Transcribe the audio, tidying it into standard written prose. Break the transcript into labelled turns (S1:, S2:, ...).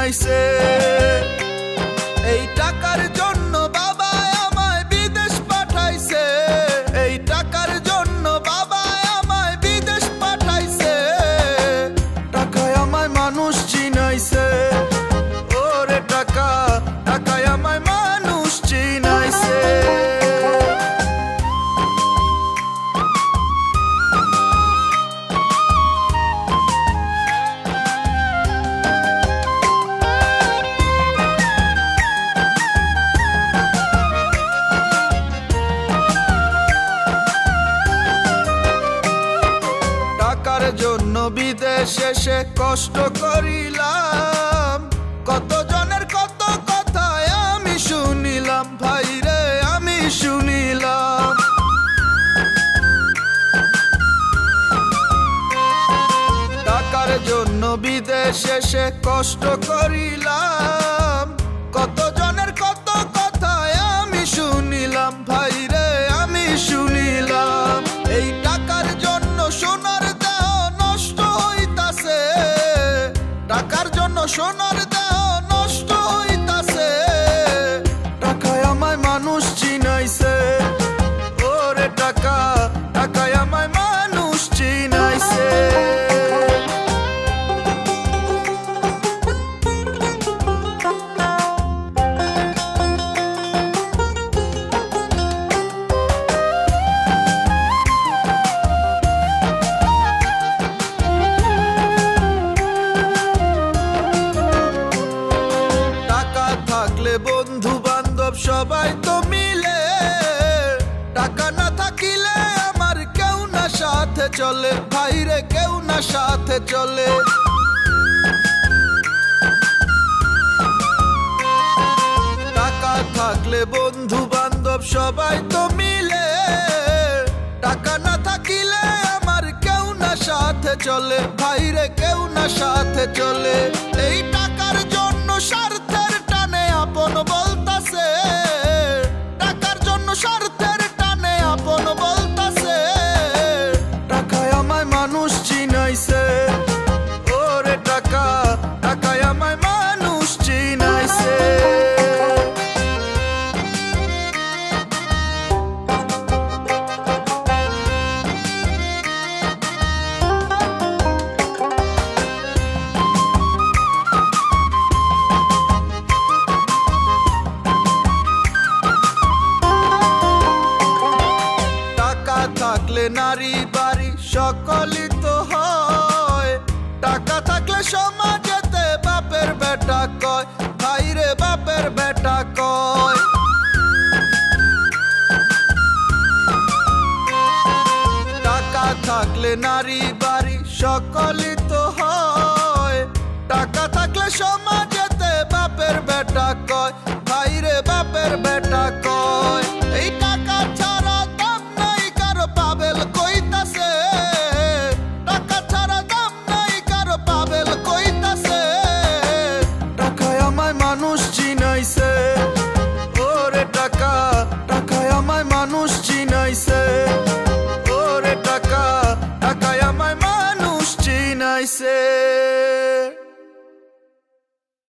S1: চিনাইছে। এই টাকার জন্য বাবা আমায় বিদেশ পাঠাইছে, এই টাকার জন্য বাবা আমায় বিদেশ পাঠাইছে। টাকায় আমায় মানুষ চিনাইছে, ওরে টাকা, টাকায় আমায় মানুষ চিনাইছে। টাকার জন্য বিদেশে সে কষ্ট করিলাম, কত জনের কত কথা আমি শুনিলাম, ভাই রে আমি শুনিলাম। টাকার জন্য বিদেশে সে কষ্ট করিলাম, কত জনের কত কথা আমি শুনিলাম, ভাই রে আমি শুনিলাম। এই টাকার জন্য সোনার দেহ নষ্ট হইতাছে, টাকার জন্য সোনার দেহ নষ্ট হইতাছে। টাকায় আমায় মানুষ চিনাইছে, ওরে টাকা, টাকায় আমায় মানুষ চিনাইছে। বন্ধু বান্ধব সবাই তো মিলে, টাকা না থাকিলে আমার কেউ না সাথে চলে, ভাইরে কেউ না সাথে চলে। টাকা থাকলে বন্ধু বান্ধব সবাই তো মিলে, টাকা না থাকিলে আমার কেউ না সাথে চলে, ভাইরে কেউ না সাথে চলে। এই টাকার জন্য স্বার্থের টানে আপন বলতাছে, টাকার জন্য স্বার্থের টানে আপন বলতাছে। টাকায় আমায় মানুষ চিনাইছে, ওরে টাকা, টাকায় আমায় মানুষ চিনাইছে। থাকলে নারী বাড়ি সকলই তো হয়, টাকা থাকলে সমাজেতে বাপের বেটা কয়, ভাইরে বাপের বেটা কয়। টাকা থাকলে নারী বাড়ি সকলই তো হয়, টাকা থাকলে সমাজেতে বাপের বেটা কয়, ভাইরে বাপের বেটা কয়। এই টাকা ছাড়া দাম নাই কারো পাবেল কইতাছে, টাকা ছাড়া দাম নাই কারো পাবেল কইতাছে। টাকায় আমায় মানুষ চিনাইছে, ওরে টাকা, টাকায় আমায় মানুষ চিনাইছে, ওরে টাকা, টাকায় আমায় মানুষ চিনাইছে।